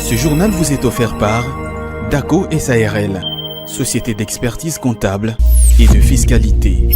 Ce journal vous est offert par DACO SARL, société d'expertise comptable et de fiscalité.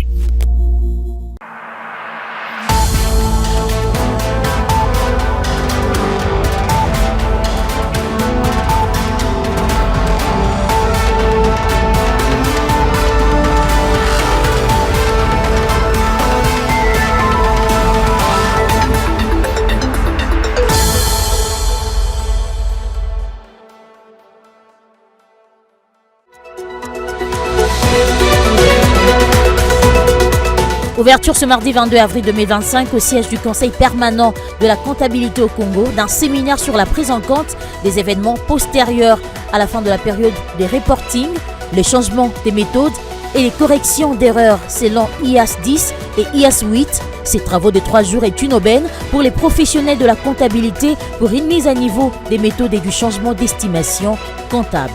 Ouverture ce mardi 22 avril 2025 au siège du Conseil permanent de la comptabilité au Congo d'un séminaire sur la prise en compte des événements postérieurs à la fin de la période des reporting, les changements des méthodes et les corrections d'erreurs selon IAS 10 et IAS 8. Ces travaux de 3 jours est une aubaine pour les professionnels de la comptabilité pour une mise à niveau des méthodes et du changement d'estimation comptable.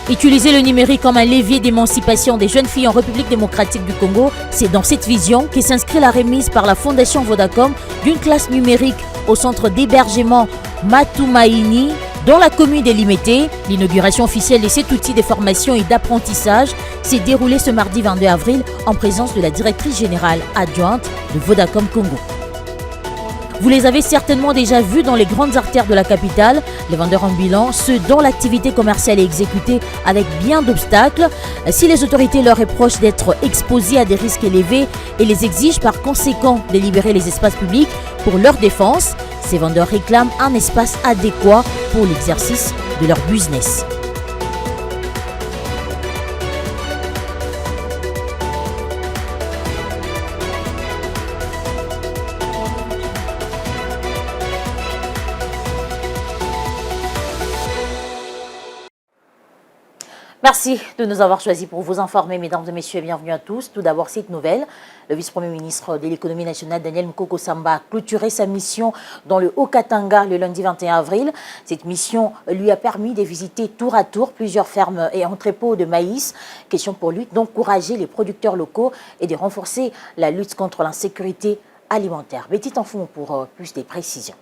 Utiliser le numérique comme un levier d'émancipation des jeunes filles en République démocratique du Congo, c'est dans cette vision que s'inscrit la remise par la Fondation Vodacom d'une classe numérique au centre d'hébergement Matumaini dans la commune de Limete. L'inauguration officielle de cet outil de formation et d'apprentissage s'est déroulée ce mardi 22 avril en présence de la directrice générale adjointe de Vodacom Congo. Vous les avez certainement déjà vus dans les grandes artères de la capitale, les vendeurs ambulants, ceux dont l'activité commerciale est exécutée avec bien d'obstacles. Si les autorités leur reprochent d'être exposés à des risques élevés et les exigent par conséquent de libérer les espaces publics pour leur défense, ces vendeurs réclament un espace adéquat pour l'exercice de leur business. Merci de nous avoir choisis pour vous informer, mesdames et messieurs, bienvenue à tous. Tout d'abord, cette nouvelle, le vice-premier ministre de l'économie nationale, Daniel Mukoko Samba, a clôturé sa mission dans le Haut-Katanga le lundi 21 avril. Cette mission lui a permis de visiter tour à tour plusieurs fermes et entrepôts de maïs. Question pour lui d'encourager les producteurs locaux et de renforcer la lutte contre l'insécurité alimentaire. Betty Tanfou pour plus de précisions.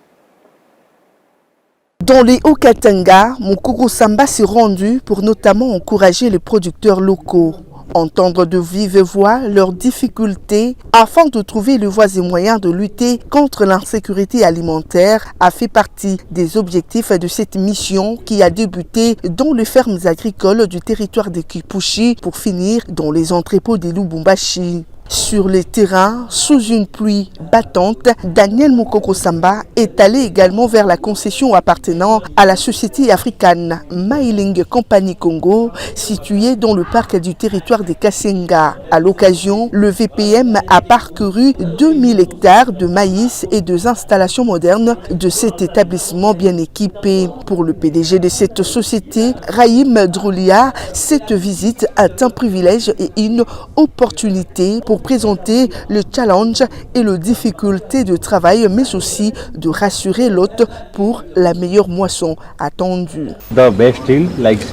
Dans les Haut-Katanga, Mukoko Samba s'est rendu pour notamment encourager les producteurs locaux, entendre de vive voix leurs difficultés afin de trouver les voies et moyens de lutter contre l'insécurité alimentaire a fait partie des objectifs de cette mission qui a débuté dans les fermes agricoles du territoire de Kipushi pour finir dans les entrepôts de Lubumbashi. Sur les terrains, sous une pluie battante, Daniel Mukoko Samba est allé également vers la concession appartenant à la société africaine Mailing Company Congo, située dans le parc du territoire de Kasenga. À l'occasion, le VPM a parcouru 2000 hectares de maïs et deux installations modernes de cet établissement bien équipé. Pour le PDG de cette société, Rahim Droulia, cette visite est un privilège et une opportunité pour présenter le challenge et les difficultés de travail, mais aussi de rassurer l'hôte pour la meilleure moisson attendue.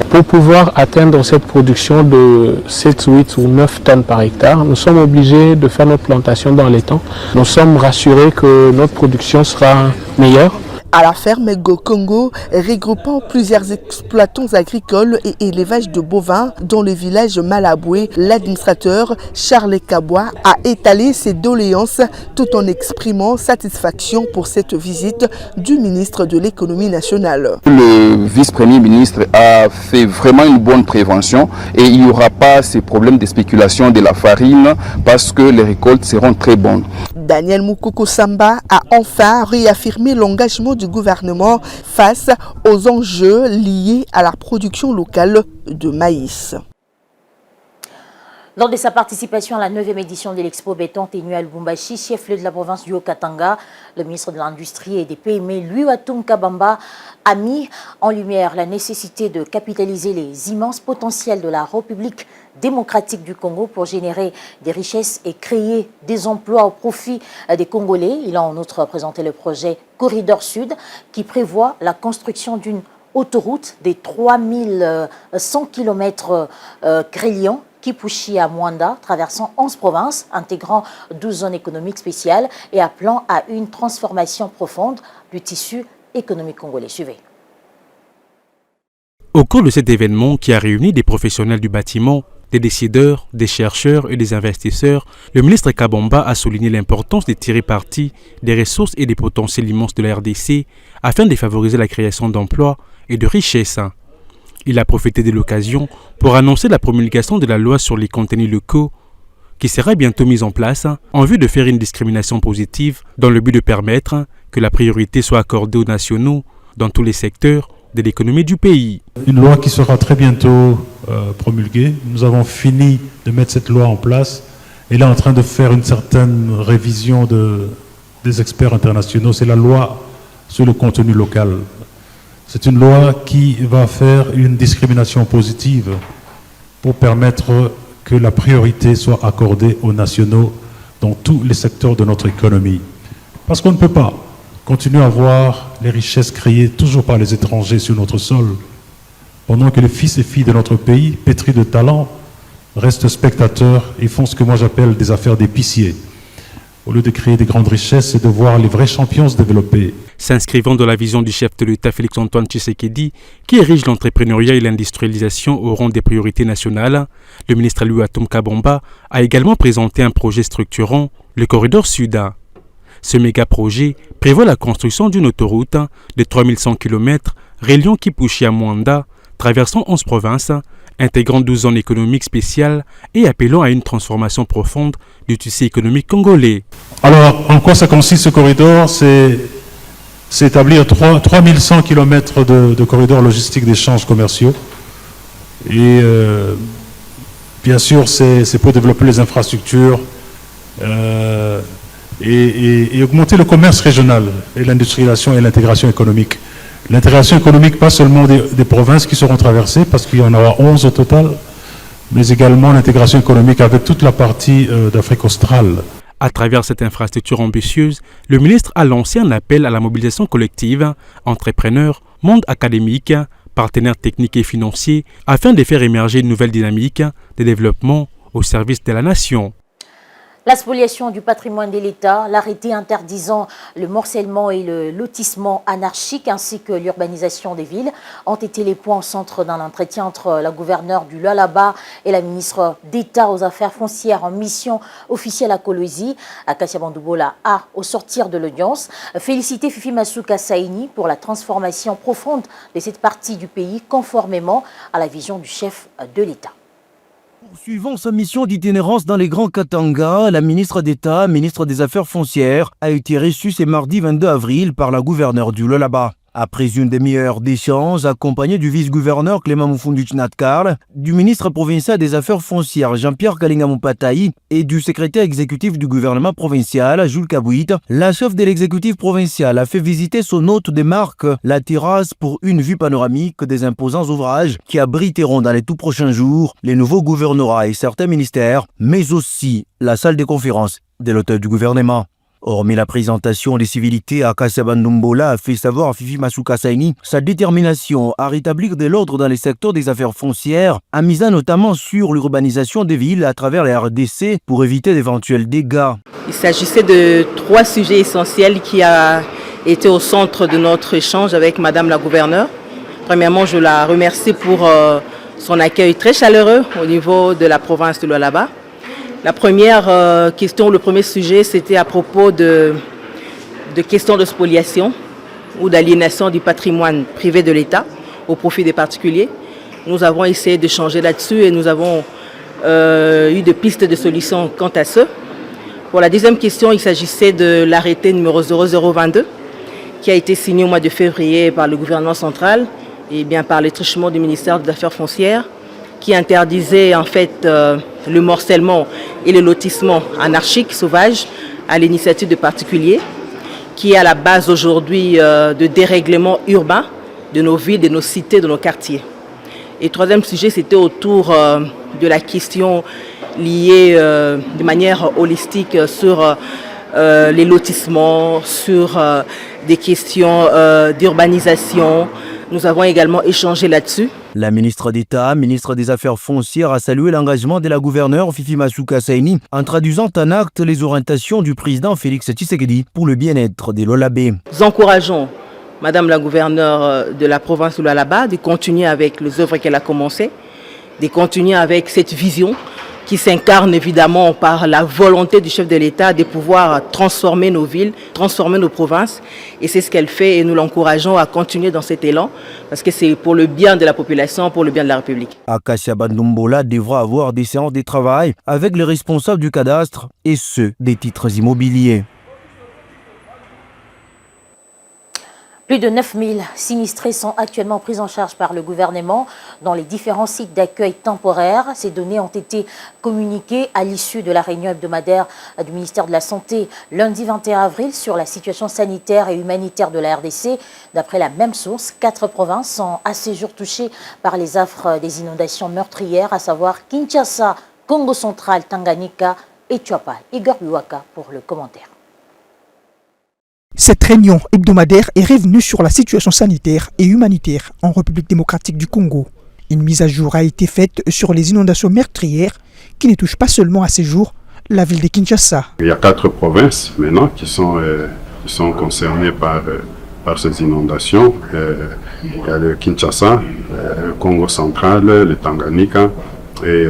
Pour pouvoir atteindre cette production de 7, 8 ou 9 tonnes par hectare, nous sommes obligés de faire notre plantation dans les temps. Nous sommes rassurés que notre production sera meilleure. À la ferme Go Congo, regroupant plusieurs exploitants agricoles et élevage de bovins dans le village Malaboué, l'administrateur Charles Kabois a étalé ses doléances tout en exprimant satisfaction pour cette visite du ministre de l'économie nationale. Le vice-premier ministre a fait vraiment une bonne prévention et il n'y aura pas ces problèmes de spéculation de la farine parce que les récoltes seront très bonnes. Daniel Mukoko Samba a enfin réaffirmé l'engagement du gouvernement face aux enjeux liés à la production locale de maïs. Lors de sa participation à la 9e édition de l'Expo béton tenue à Lubumbashi, chef-lieu de la province du Haut-Katanga, le ministre de l'Industrie et des PME, Louis Watum Kabamba, a mis en lumière la nécessité de capitaliser les immenses potentiels de la République démocratique du Congo pour générer des richesses et créer des emplois au profit des Congolais. Il a en outre présenté le projet Corridor Sud qui prévoit la construction d'une autoroute des 3100 km Crélion, Kipushi à Mwanda, traversant 11 provinces, intégrant 12 zones économiques spéciales et appelant à une transformation profonde du tissu économique congolais. Suivez. Au cours de cet événement qui a réuni des professionnels du bâtiment, des décideurs, des chercheurs et des investisseurs, le ministre Kabomba a souligné l'importance de tirer parti des ressources et des potentiels immenses de la RDC afin de favoriser la création d'emplois et de richesses. Il a profité de l'occasion pour annoncer la promulgation de la loi sur les contenus locaux qui sera bientôt mise en place en vue de faire une discrimination positive dans le but de permettre que la priorité soit accordée aux nationaux dans tous les secteurs de l'économie du pays. Une loi qui sera très bientôt promulguée. Nous avons fini de mettre cette loi en place et là en train de faire une certaine révision des experts internationaux. C'est la loi sur le contenu local. C'est une loi qui va faire une discrimination positive pour permettre que la priorité soit accordée aux nationaux dans tous les secteurs de notre économie. Parce qu'on ne peut pas continuer à voir les richesses créées toujours par les étrangers sur notre sol, pendant que les fils et filles de notre pays, pétris de talent, restent spectateurs et font ce que moi j'appelle des affaires d'épicier. Au lieu de créer des grandes richesses, c'est de voir les vrais champions se développer. S'inscrivant dans la vision du chef de l'État Félix-Antoine Tshisekedi, qui érige l'entrepreneuriat et l'industrialisation au rang des priorités nationales, le ministre Louis Atom Kabomba a également présenté un projet structurant, le Corridor Sud. Ce méga-projet prévoit la construction d'une autoroute de 3100 km reliant Kipushi à Mwanda, traversant 11 provinces, intégrant 12 zones économiques spéciales et appelant à une transformation profonde du tissu économique congolais. Alors, en quoi ça consiste ce corridor? C'est établir 3100 km de corridors logistiques d'échanges commerciaux. Et bien sûr, c'est pour développer les infrastructures et augmenter le commerce régional et l'industrialisation et l'intégration économique. L'intégration économique, pas seulement des provinces qui seront traversées, parce qu'il y en aura 11 au total, mais également l'intégration économique avec toute la partie d'Afrique australe. À travers cette infrastructure ambitieuse, le ministre a lancé un appel à la mobilisation collective, entrepreneurs, monde académique, partenaires techniques et financiers, afin de faire émerger une nouvelle dynamique de développement au service de la nation. La spoliation du patrimoine de l'État, l'arrêté interdisant le morcellement et le lotissement anarchique ainsi que l'urbanisation des villes ont été les points au centre d'un entretien entre la gouverneure du Lualaba et la ministre d'État aux Affaires foncières en mission officielle à Kolwezi. Akasia Bandoubola a, au sortir de l'audience, félicité Fifi Masuka Saini pour la transformation profonde de cette partie du pays conformément à la vision du chef de l'État. Poursuivant sa mission d'itinérance dans les Grands Katanga, la ministre d'État, ministre des Affaires foncières, a été reçue ce mardi 22 avril par la gouverneure du Lualaba. Après une demi-heure d'échange, accompagnée du vice-gouverneur Clément Moufoundou Tchnatkarl, du ministre provincial des Affaires foncières Jean-Pierre Kalinga Moupataï et du secrétaire exécutif du gouvernement provincial Jules Kabouit, la chef de l'exécutif provincial a fait visiter son hôte de marque, la terrasse, pour une vue panoramique des imposants ouvrages qui abriteront dans les tout prochains jours les nouveaux gouvernorats et certains ministères, mais aussi la salle de conférence de l'hôtel du gouvernement. Hormis la présentation des civilités, Akasia Bandoubola a fait savoir à Fifi Masuka Saini sa détermination à rétablir de l'ordre dans les secteurs des affaires foncières, en misant notamment sur l'urbanisation des villes à travers la RDC pour éviter d'éventuels dégâts. Il s'agissait de 3 sujets essentiels qui ont été au centre de notre échange avec Madame la gouverneure. Premièrement, je la remercie pour son accueil très chaleureux au niveau de la province de Lualaba. La première question, le premier sujet, c'était à propos de questions de spoliation ou d'aliénation du patrimoine privé de l'État au profit des particuliers. Nous avons essayé de changer là-dessus et nous avons eu des pistes de solutions quant à ce. Pour la deuxième question, il s'agissait de l'arrêté numéro 0022 qui a été signé au mois de février par le gouvernement central et bien par les truchements du ministère des Affaires foncières qui interdisait en fait le morcellement et le lotissement anarchique, sauvage, à l'initiative de particuliers, qui est à la base aujourd'hui de dérèglement urbain de nos villes, de nos cités, de nos quartiers. Et troisième sujet, c'était autour de la question liée de manière holistique sur les lotissements, sur des questions d'urbanisation. Nous avons également échangé là-dessus. La ministre d'État, ministre des Affaires foncières, a salué l'engagement de la gouverneure Fifi Masuka Saini en traduisant en acte les orientations du président Félix Tshisekedi pour le bien-être des Lualabais. Nous encourageons Madame la gouverneure de la province de Lualaba de continuer avec les œuvres qu'elle a commencées, de continuer avec cette vision qui s'incarne évidemment par la volonté du chef de l'État de pouvoir transformer nos villes, transformer nos provinces. Et c'est ce qu'elle fait et nous l'encourageons à continuer dans cet élan parce que c'est pour le bien de la population, pour le bien de la République. Acacia Bandumbola devra avoir des séances de travail avec les responsables du cadastre et ceux des titres immobiliers. Plus de 9000 sinistrés sont actuellement pris en charge par le gouvernement dans les différents sites d'accueil temporaires. Ces données ont été communiquées à l'issue de la réunion hebdomadaire du ministère de la Santé lundi 21 avril sur la situation sanitaire et humanitaire de la RDC. D'après la même source, 4 provinces sont à ce jour touchées par les affres des inondations meurtrières, à savoir Kinshasa, Congo central, Tanganyika et Tchouapa. Igor Biwaka pour le commentaire. Cette réunion hebdomadaire est revenue sur la situation sanitaire et humanitaire en République démocratique du Congo. Une mise à jour a été faite sur les inondations meurtrières qui ne touchent pas seulement à ce jour la ville de Kinshasa. Il y a 4 provinces maintenant qui sont concernées par ces inondations. Il y a le Kinshasa, le Congo central, le Tanganyika et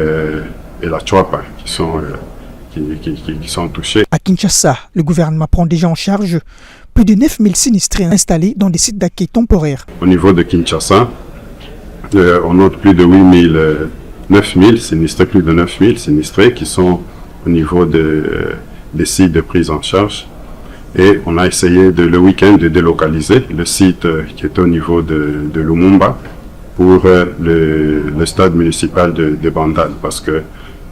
la Tchouapa qui sont touchés. À Kinshasa, le gouvernement prend déjà en charge plus de 9000 sinistrés installés dans des sites d'accueil temporaires. Au niveau de Kinshasa, on note plus de 9000 sinistrés, plus de 9000 sinistrés qui sont au niveau des sites de prise en charge. Et on a essayé le week-end de délocaliser le site qui est au niveau de Lumumba pour le stade municipal de Bandal parce que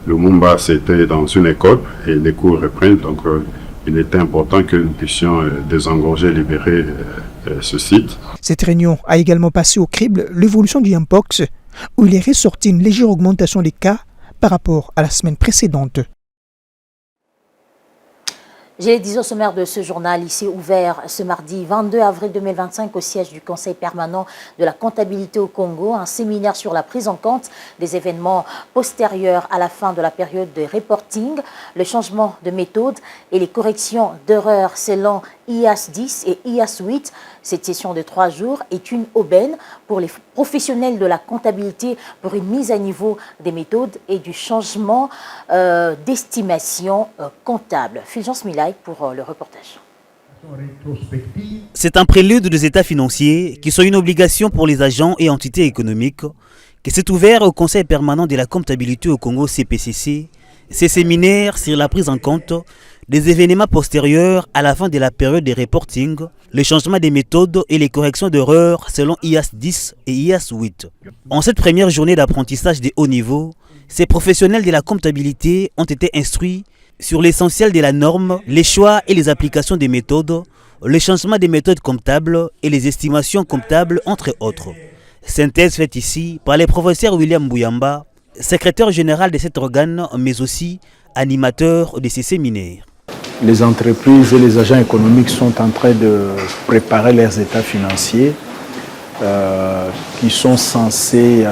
Lumumba, c'était dans une école et les cours reprennent, donc il était important que nous puissions désengorger, libérer ce site. Cette réunion a également passé au crible l'évolution du Mpox, où il est ressorti une légère augmentation des cas par rapport à la semaine précédente. J'ai dit au sommaire de ce journal, ici ouvert ce mardi 22 avril 2025 au siège du Conseil permanent de la comptabilité au Congo, un séminaire sur la prise en compte des événements postérieurs à la fin de la période de reporting, le changement de méthode et les corrections d'erreurs selon IAS 10 et IAS 8. Cette session de 3 jours est une aubaine pour les professionnels de la comptabilité pour une mise à niveau des méthodes et du changement d'estimation comptable. Fulgence Milay pour le reportage. C'est un prélude des états financiers qui sont une obligation pour les agents et entités économiques qui s'est ouvert au Conseil permanent de la comptabilité au Congo CPCC. Ces séminaires sur la prise en compte des événements postérieurs à la fin de la période de reporting, le changement des méthodes et les corrections d'erreurs selon IAS 10 et IAS 8. En cette première journée d'apprentissage de haut niveau, ces professionnels de la comptabilité ont été instruits sur l'essentiel de la norme, les choix et les applications des méthodes, le changement des méthodes comptables et les estimations comptables, entre autres. Synthèse faite ici par le professeur William Bouyamba, secrétaire général de cet organe, mais aussi animateur de ces séminaires. Les entreprises et les agents économiques sont en train de préparer leurs états financiers qui sont censés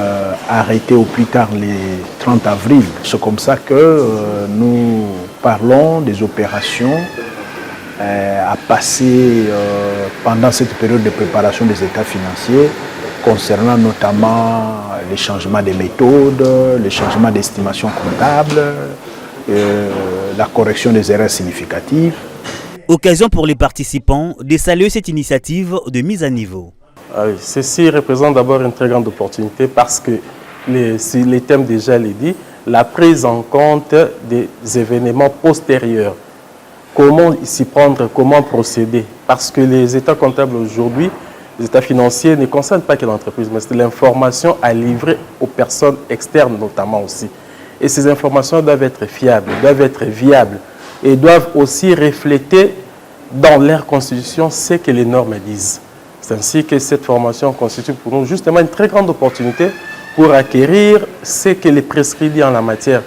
arrêter au plus tard les 30 avril. C'est comme ça que nous parlons des opérations à passer pendant cette période de préparation des états financiers concernant notamment les changements des méthodes, les changements d'estimation comptable, la correction des erreurs significatives. Occasion pour les participants de saluer cette initiative de mise à niveau. Ceci représente d'abord une très grande opportunité parce que les thèmes déjà l'ont dit, la prise en compte des événements postérieurs. Comment s'y prendre, comment procéder. Parce que les états comptables aujourd'hui, les états financiers ne concernent pas que l'entreprise, mais c'est l'information à livrer aux personnes externes notamment aussi. Et ces informations doivent être fiables, doivent être viables et doivent aussi refléter dans leur constitution ce que les normes disent. C'est ainsi que cette formation constitue pour nous justement une très grande opportunité pour acquérir ce que les prescrits en la matière.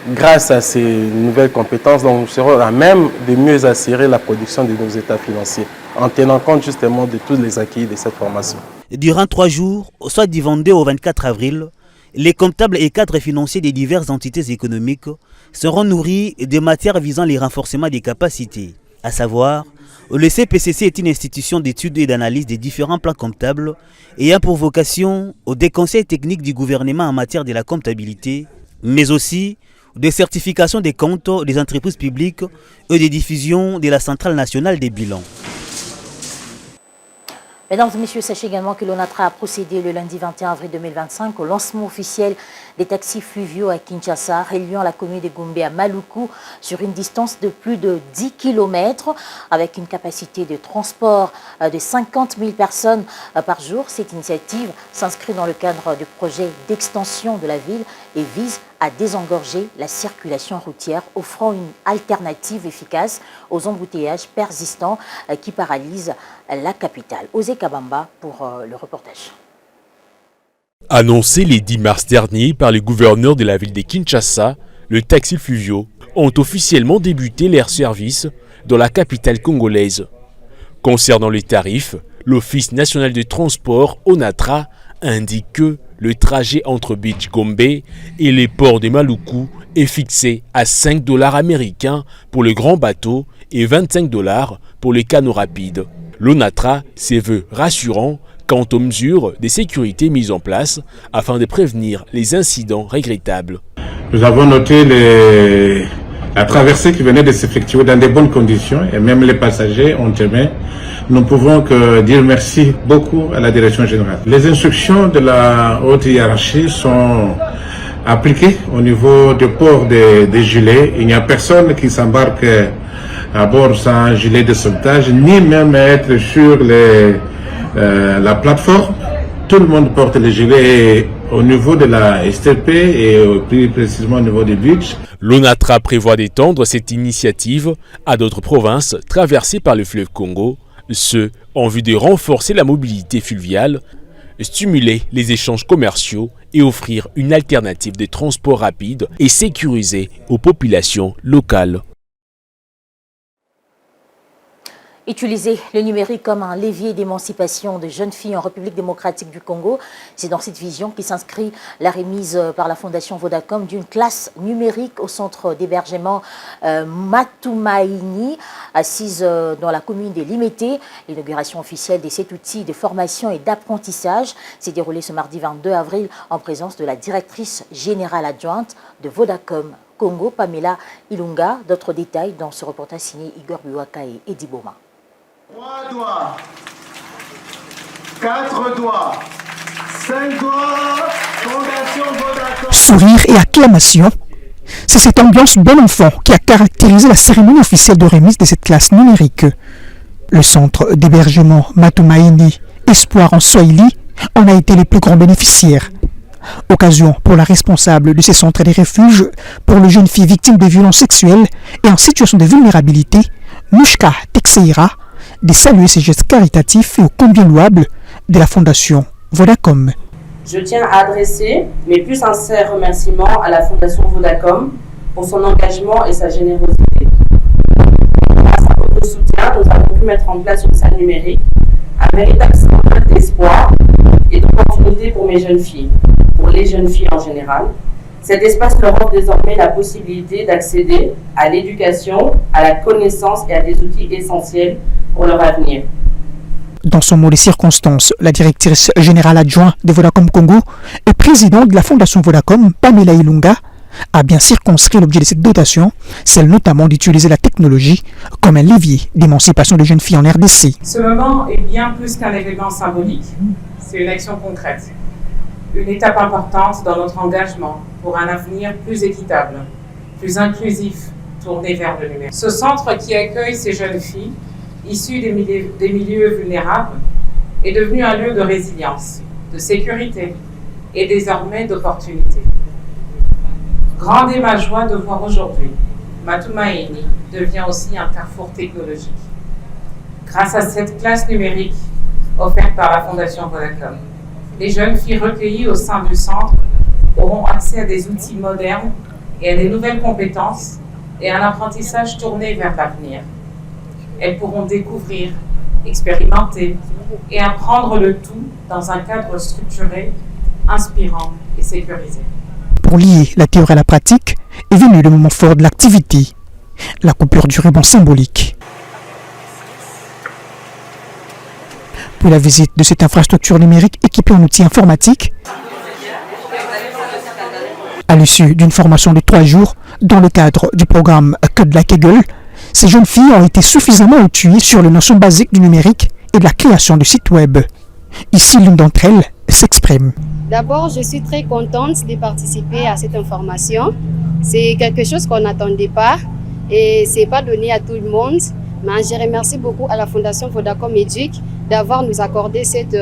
Grâce à ces nouvelles compétences, donc, nous serons à même de mieux assurer la production de nos états financiers, en tenant compte justement de tous les acquis de cette formation. Durant 3 jours, soit du 22 au 24 avril, les comptables et cadres financiers des diverses entités économiques seront nourris de matières visant les renforcements des capacités, À savoir, le CPCC est une institution d'études et d'analyse des différents plans comptables ayant pour vocation des conseils techniques du gouvernement en matière de la comptabilité, mais aussi de certification des comptes des entreprises publiques et de diffusion de la Centrale nationale des bilans. Mesdames et messieurs, sachez également que l'ONATRA a procédé le lundi 21 avril 2025 au lancement officiel des taxis fluviaux à Kinshasa, reliant la commune de Gombe à Maluku sur une distance de plus de 10 km avec une capacité de transport de 50 000 personnes par jour. Cette initiative s'inscrit dans le cadre du projet d'extension de la ville et vise à désengorger la circulation routière, offrant une alternative efficace aux embouteillages persistants qui paralysent la capitale. Osé Kabamba pour le reportage. Annoncé les 10 mars dernier par le gouverneur de la ville de Kinshasa, les taxis fluviaux ont officiellement débuté leur service dans la capitale congolaise. Concernant les tarifs, l'Office national de transport, ONATRA, indique que le trajet entre Beach Gombe et les ports de Maluku est fixé à 5 $ américains pour le grand bateau et 25 $ pour les canots rapides. L'ONATRA se veut rassurant quant aux mesures de sécurité mises en place afin de prévenir les incidents regrettables. Nous avons noté la traversée qui venait de s'effectuer dans de bonnes conditions et même les passagers ont aimé. Nous ne pouvons que dire merci beaucoup à la direction générale. Les instructions de la haute hiérarchie sont appliquées au niveau du port des gilets. Il n'y a personne qui s'embarque à bord sans gilet de sauvetage, ni même être sur la plateforme. Tout le monde porte les gilets au niveau de la STP et plus précisément au niveau des beach. L'ONATRA prévoit d'étendre cette initiative à d'autres provinces traversées par le fleuve Congo, ce en vue de renforcer la mobilité fluviale, stimuler les échanges commerciaux et offrir une alternative de transport rapide et sécurisé aux populations locales. Utiliser le numérique comme un levier d'émancipation de jeunes filles en République démocratique du Congo, c'est dans cette vision qui s'inscrit la remise par la Fondation Vodacom d'une classe numérique au centre d'hébergement Matumaini, assise dans la commune de Limete. L'inauguration officielle de cet outil de formation et d'apprentissage s'est déroulée ce mardi 22 avril en présence de la directrice générale adjointe de Vodacom Congo, Pamela Ilunga. D'autres détails dans ce reportage signé Igor Biwaka et Eddie Boma. 3 doigts, 4 doigts, 5 doigts, Fondation Vodacom. Sourire et acclamation, c'est cette ambiance bon enfant qui a caractérisé la cérémonie officielle de remise de cette classe numérique. Le centre d'hébergement Matumaini, Espoir en Swahili, en a été les plus grands bénéficiaires. Occasion pour la responsable de ces centres de refuge pour les jeunes filles victimes de violences sexuelles et en situation de vulnérabilité, Mushka Texeira, de saluer ces gestes caritatifs et ô combien louables de la Fondation Vodacom. Je tiens à adresser mes plus sincères remerciements à la Fondation Vodacom pour son engagement et sa générosité. Grâce à votre soutien, nous avons pu mettre en place une salle numérique, un véritable centre d'espoir et d'opportunités pour mes jeunes filles, pour les jeunes filles en général. Cet espace leur offre désormais la possibilité d'accéder à l'éducation, à la connaissance et à des outils essentiels pour leur avenir. Dans son mot de circonstance, la directrice générale adjointe de Vodacom Congo et présidente de la Fondation Vodacom, Pamela Ilunga, a bien circonscrit l'objet de cette dotation, celle notamment d'utiliser la technologie comme un levier d'émancipation des jeunes filles en RDC. Ce moment est bien plus qu'un événement symbolique, c'est une action concrète. Une étape importante dans notre engagement pour un avenir plus équitable, plus inclusif, tourné vers le numérique. Ce centre qui accueille ces jeunes filles, issues des milieux vulnérables, est devenu un lieu de résilience, de sécurité et désormais d'opportunités. Grande est ma joie de voir aujourd'hui, Matumaini devient aussi un carrefour technologique. Grâce à cette classe numérique offerte par la Fondation Vodacom, les jeunes filles recueillies au sein du centre auront accès à des outils modernes et à des nouvelles compétences et un apprentissage tourné vers l'avenir. Elles pourront découvrir, expérimenter et apprendre le tout dans un cadre structuré, inspirant et sécurisé. Pour lier la théorie à la pratique est venu le moment fort de l'activité, la coupure du ruban symbolique. Pour la visite de cette infrastructure numérique équipée en outils informatiques, à l'issue d'une formation de 3 jours dans le cadre du programme Que de la Kegel, ces jeunes filles ont été suffisamment outillées sur les notions basiques du numérique et de la création de sites web. Ici, l'une d'entre elles s'exprime. D'abord, je suis très contente de participer à cette information. C'est quelque chose qu'on n'attendait pas et ce n'est pas donné à tout le monde. Mais je remercie beaucoup à la Fondation Vodacom Educ d'avoir nous accordé cette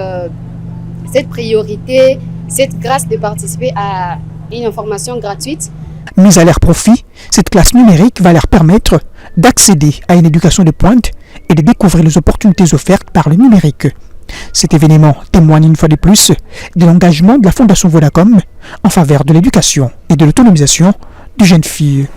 priorité, cette grâce de participer à une information gratuite. Mise à leur profit, cette classe numérique va leur permettre d'accéder à une éducation de pointe et de découvrir les opportunités offertes par le numérique. Cet événement témoigne une fois de plus de l'engagement de la Fondation Vodacom en faveur de l'éducation et de l'autonomisation des jeunes filles.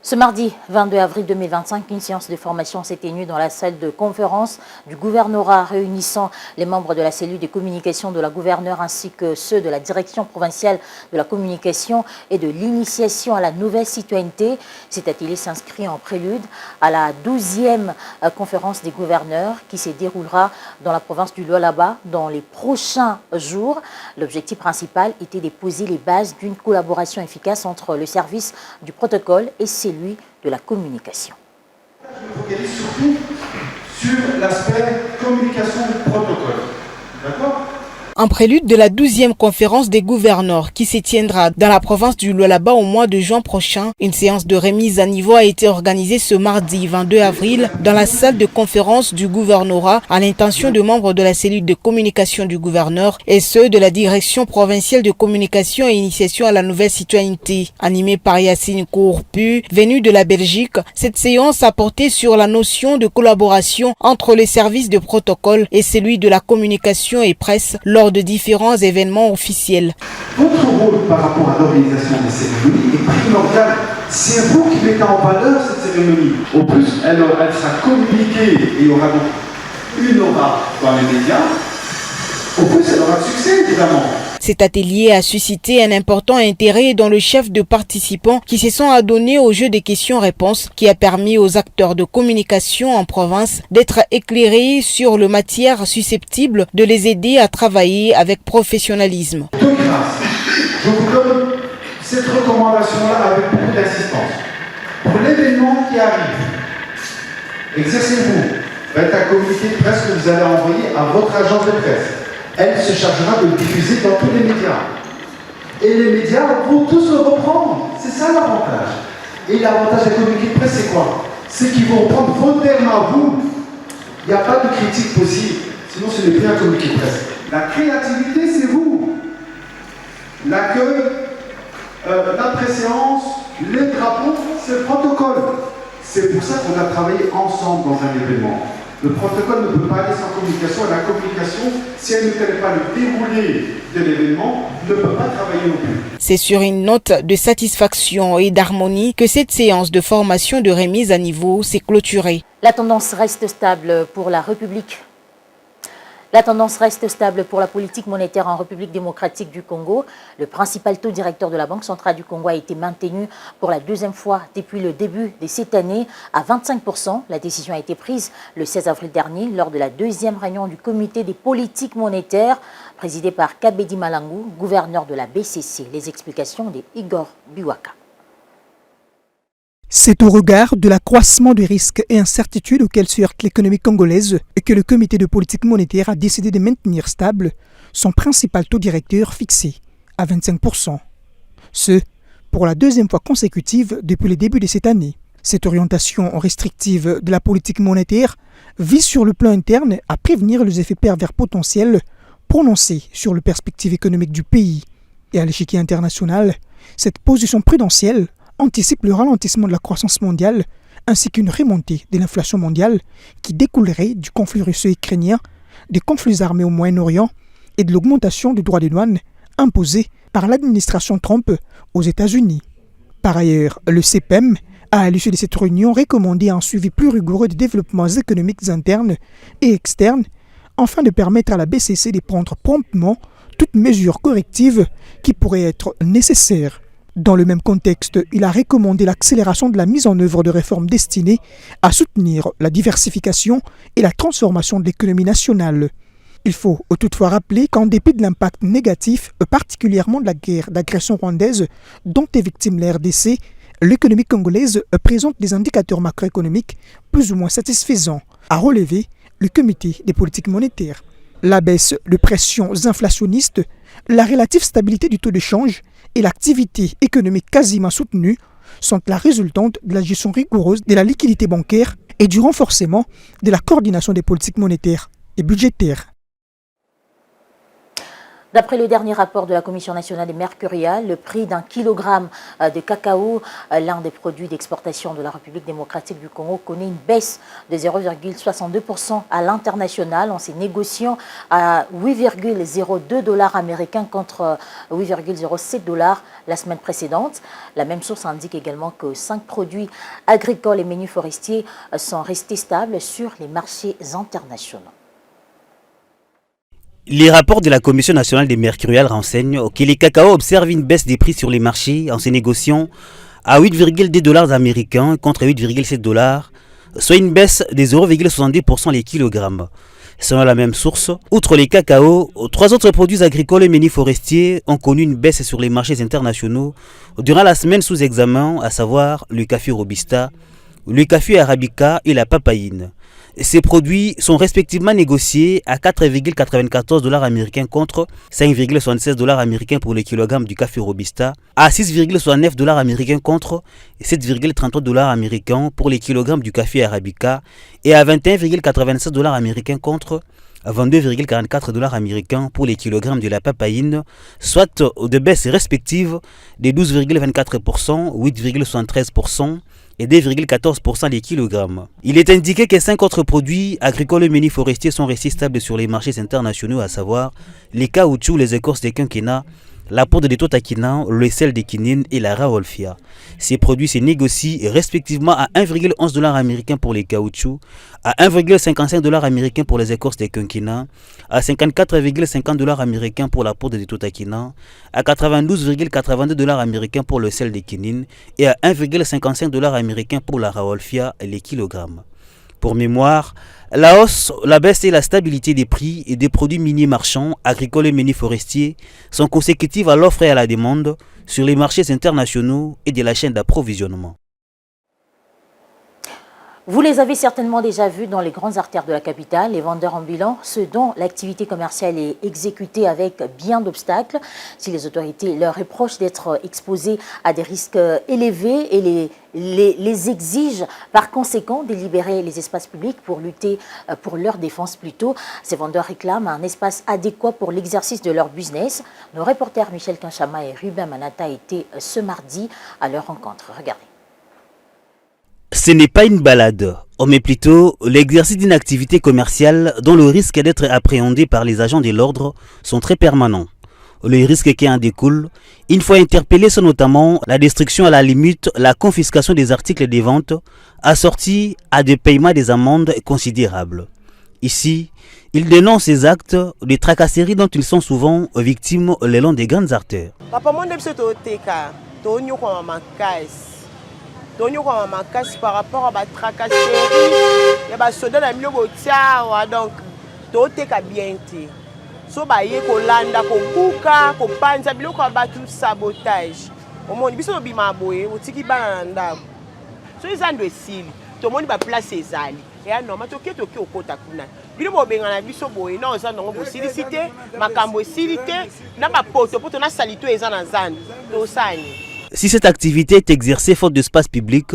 Ce mardi 22 avril 2025, une séance de formation s'est tenue dans la salle de conférence du gouvernorat réunissant les membres de la cellule de communication de la gouverneure ainsi que ceux de la direction provinciale de la communication et de l'initiation à la nouvelle citoyenneté. Cet atelier s'inscrit en prélude à la 12e conférence des gouverneurs qui se déroulera dans la province du Lualaba dans les prochains jours. L'objectif principal était de poser les bases d'une collaboration efficace entre le service du protocole et celui de la communication. Je me focalise surtout sur l'aspect communication protocole. D'accord ? En prélude de la 12e conférence des gouverneurs qui se tiendra dans la province du Lualaba au mois de juin prochain, une séance de remise à niveau a été organisée ce mardi 22 avril dans la salle de conférence du gouvernorat à l'intention de membres de la cellule de communication du gouverneur et ceux de la direction provinciale de communication et initiation à la nouvelle citoyenneté. Animée par Yacine Kourpu, venu de la Belgique, cette séance a porté sur la notion de collaboration entre les services de protocole et celui de la communication et presse lors de différents événements officiels. Votre rôle par rapport à l'organisation des cérémonies est primordial. C'est vous qui mettez en valeur cette cérémonie. Au plus, elle sera communiquée et il y aura donc une aura dans les médias. Au plus, elle aura de succès, évidemment. Cet atelier a suscité un important intérêt dans le chef de participants qui se sont adonnés au jeu des questions-réponses qui a permis aux acteurs de communication en province d'être éclairés sur les matières susceptibles de les aider à travailler avec professionnalisme. De grâce, je vous donne cette recommandation-là avec beaucoup d'assistance. Pour l'événement qui arrive, exercez-vous. Faites un communiqué de presse que vous allez envoyer à votre agence de presse. Elle se chargera de le diffuser dans tous les médias. Et les médias vont tous le reprendre. C'est ça l'avantage. Et l'avantage des communiqués de presse, c'est quoi? C'est qu'ils vont reprendre vos termes à vous. Il n'y a pas de critique possible. Sinon, ce n'est plus un communiqué de presse. La créativité, c'est vous. L'accueil, la préséance, les drapeaux, c'est le protocole. C'est pour ça qu'on a travaillé ensemble dans un événement. Le protocole ne peut pas aller sans communication et la communication, si elle ne connaît pas le déroulé de l'événement, ne peut pas travailler non plus. C'est sur une note de satisfaction et d'harmonie que cette séance de formation de remise à niveau s'est clôturée. La tendance reste stable pour la République. La tendance reste stable pour la politique monétaire en République démocratique du Congo. Le principal taux directeur de la Banque centrale du Congo a été maintenu pour la deuxième fois depuis le début de cette année à 25%. La décision a été prise le 16 avril dernier lors de la deuxième réunion du comité des politiques monétaires présidé par Kabedi Malangou, gouverneur de la BCC. Les explications de Igor Biwaka. C'est au regard de l'accroissement des risques et incertitudes auxquels se heurte l'économie congolaise que le comité de politique monétaire a décidé de maintenir stable son principal taux directeur fixé à 25%. Ce, pour la deuxième fois consécutive depuis le début de cette année. Cette orientation restrictive de la politique monétaire vise sur le plan interne à prévenir les effets pervers potentiels prononcés sur les perspectives économiques du pays. Et à l'échiquier international, cette position prudentielle anticipe le ralentissement de la croissance mondiale ainsi qu'une remontée de l'inflation mondiale qui découlerait du conflit russo-ukrainien, des conflits armés au Moyen-Orient et de l'augmentation du droit des douanes imposé par l'administration Trump aux États-Unis. Par ailleurs, le CPEM a, à l'issue de cette réunion, recommandé un suivi plus rigoureux des développements économiques internes et externes afin de permettre à la BCC de prendre promptement toutes mesures correctives qui pourraient être nécessaires. Dans le même contexte, il a recommandé l'accélération de la mise en œuvre de réformes destinées à soutenir la diversification et la transformation de l'économie nationale. Il faut toutefois rappeler qu'en dépit de l'impact négatif, particulièrement de la guerre d'agression rwandaise dont est victime la RDC, l'économie congolaise présente des indicateurs macroéconomiques plus ou moins satisfaisants, a relevé le comité des politiques monétaires. La baisse de pressions inflationnistes, la relative stabilité du taux de change et l'activité économique quasiment soutenue sont la résultante de la gestion rigoureuse de la liquidité bancaire et du renforcement de la coordination des politiques monétaires et budgétaires. D'après le dernier rapport de la Commission nationale des mercuriales, le prix d'un kilogramme de cacao, l'un des produits d'exportation de la République démocratique du Congo, connaît une baisse de 0,62% à l'international en se négociant à 8,02 $ américains contre 8,07 $ la semaine précédente. La même source indique également que 5 produits agricoles et menus forestiers sont restés stables sur les marchés internationaux. Les rapports de la Commission nationale des mercuriales renseignent que les cacao observent une baisse des prix sur les marchés en se négociant à 8,2 $ américains contre 8,7 $, soit une baisse de 0,70% les kilogrammes. Selon la même source, outre les cacao, 3 autres produits agricoles et menus forestiers ont connu une baisse sur les marchés internationaux durant la semaine sous examen, à savoir le café robusta, le café arabica et la papaïne. Ces produits sont respectivement négociés à 4,94 $ américains contre 5,76 $ américains pour le kilogramme du café robusta, à 6,69 $ américains contre 7,33 $ américains pour les kilogrammes du café arabica et à 21,87 $ américains contre 22,44 $ américains pour les kilogrammes de la papaïne, soit de baisses respectives de 12,24%, 8,73% et 2,14% des kilogrammes. Il est indiqué que 5 autres produits agricoles et menus forestiers sont restés stables sur les marchés internationaux, à savoir les caoutchoucs, les écorces de quinquina, la poudre de totakina, le sel de quinine et la raolfia. Ces produits se négocient respectivement à 1,11 $ américain pour les caoutchoucs, à 1,55 $ américain pour les écorces de quinquina, à 54,50 $ américain pour la poudre de totakina, à 92,82 $ américain pour le sel de quinine et à 1,55 $ américain pour la raolfia et les kilogrammes. Pour mémoire, la hausse, la baisse et la stabilité des prix et des produits miniers marchands, agricoles et menus forestiers sont consécutives à l'offre et à la demande sur les marchés internationaux et de la chaîne d'approvisionnement. Vous les avez certainement déjà vus dans les grandes artères de la capitale, les vendeurs ambulants, ceux dont l'activité commerciale est exécutée avec bien d'obstacles. Si les autorités leur reprochent d'être exposés à des risques élevés et les exigent par conséquent de libérer les espaces publics pour lutter pour leur défense plutôt, ces vendeurs réclament un espace adéquat pour l'exercice de leur business. Nos reporters Michel Kanchama et Ruben Manata étaient ce mardi à leur rencontre. Regardez. Ce n'est pas une balade, mais plutôt l'exercice d'une activité commerciale dont le risque d'être appréhendé par les agents de l'ordre sont très permanents. Les risques qui en découlent, une fois interpellés, sont notamment la destruction à la limite, la confiscation des articles de vente, assortis à des paiements des amendes considérables. Ici, ils dénoncent ces actes de tracasseries dont ils sont souvent victimes le long des grandes artères. Par rapport à la tracasserie, il y a des soldats qui donc bien. So ba ye ko landa ko buka ko panza biloko abatu sabotage. Omoni biso bima boye otiki bana ndako. So izando esili. To moni ba place ezali. Ya no matoke toki okota kuna. Bino bobenga na biso boye na ozanda ngo bosilicité, makambo esilité na ba poto na salito ezana zando. To sani. Si cette activité est exercée faute d'espace public,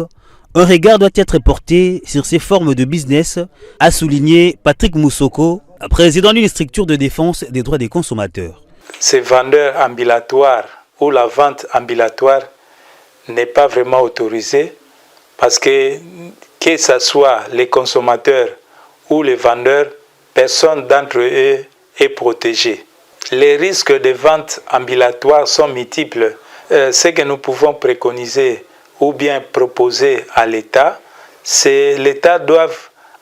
un regard doit être porté sur ces formes de business, a souligné Patrick Moussoko, président d'une structure de défense des droits des consommateurs. Ces vendeurs ambulatoires ou la vente ambulatoire n'est pas vraiment autorisée parce que ce soit les consommateurs ou les vendeurs, personne d'entre eux est protégé. Les risques de vente ambulatoire sont multiples. Ce que nous pouvons préconiser ou bien proposer à l'État, c'est l'État doit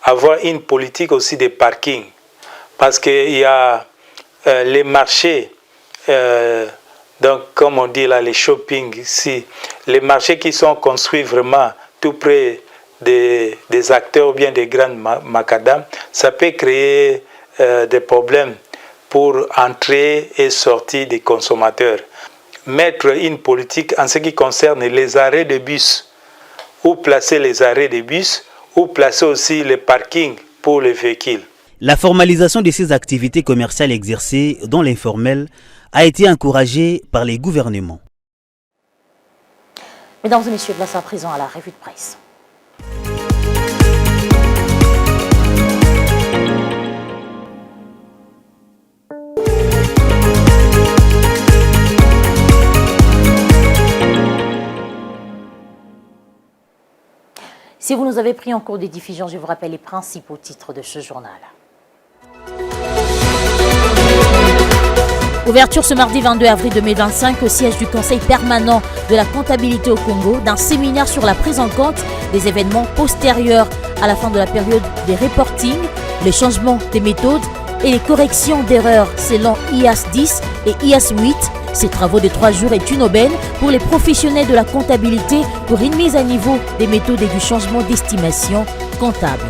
avoir une politique aussi de parking. Parce qu'il y a les marchés Donc, comme on dit là, les shopping ici, les marchés qui sont construits vraiment tout près des acteurs ou bien des grandes macadams, ça peut créer des problèmes pour entrée et sortie des consommateurs. Mettre une politique en ce qui concerne les arrêts de bus, ou placer les arrêts de bus, ou placer aussi les parkings pour les véhicules. La formalisation de ces activités commerciales exercées dans l'informel a été encouragée par les gouvernements. Mesdames et messieurs, place à présent à la revue de presse. Si vous nous avez pris en cours de diffusion, je vous rappelle les principaux titres de ce journal. Ouverture ce mardi 22 avril 2025 au siège du Conseil permanent de la comptabilité au Congo d'un séminaire sur la prise en compte des événements postérieurs à la fin de la période des reporting, les changements des méthodes et les corrections d'erreurs selon IAS 10 et IAS 8. Ces travaux de 3 jours est une aubaine pour les professionnels de la comptabilité pour une mise à niveau des méthodes et du changement d'estimation comptable.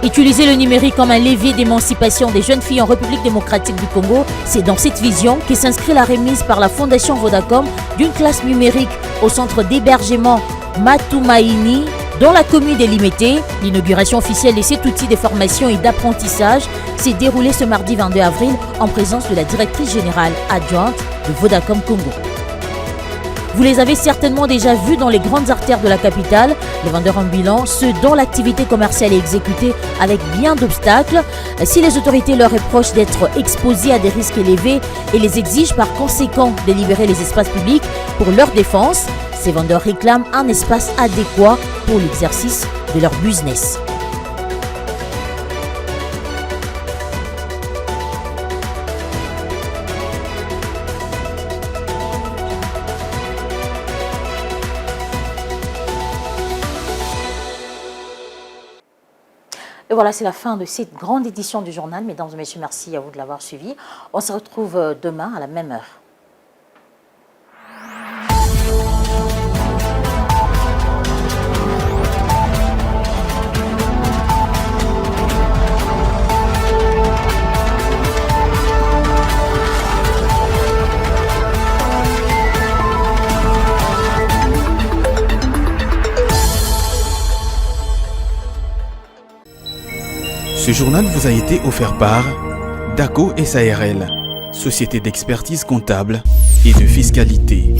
Utiliser le numérique comme un levier d'émancipation des jeunes filles en République démocratique du Congo, c'est dans cette vision que s'inscrit la remise par la Fondation Vodacom d'une classe numérique au centre d'hébergement Matumaini dans la commune des Limité. L'inauguration officielle de cet outil de formation et d'apprentissage s'est déroulée ce mardi 22 avril en présence de la directrice générale adjointe de Vodacom Congo. Vous les avez certainement déjà vus dans les grandes artères de la capitale, les vendeurs ambulants, ceux dont l'activité commerciale est exécutée avec bien d'obstacles. Si les autorités leur reprochent d'être exposés à des risques élevés et les exigent par conséquent de libérer les espaces publics pour leur défense, ces vendeurs réclament un espace adéquat pour l'exercice de leur business. Et voilà, c'est la fin de cette grande édition du journal. Mesdames et messieurs, merci à vous de l'avoir suivi. On se retrouve demain à la même heure. Ce journal vous a été offert par DACO SARL, société d'expertise comptable et de fiscalité.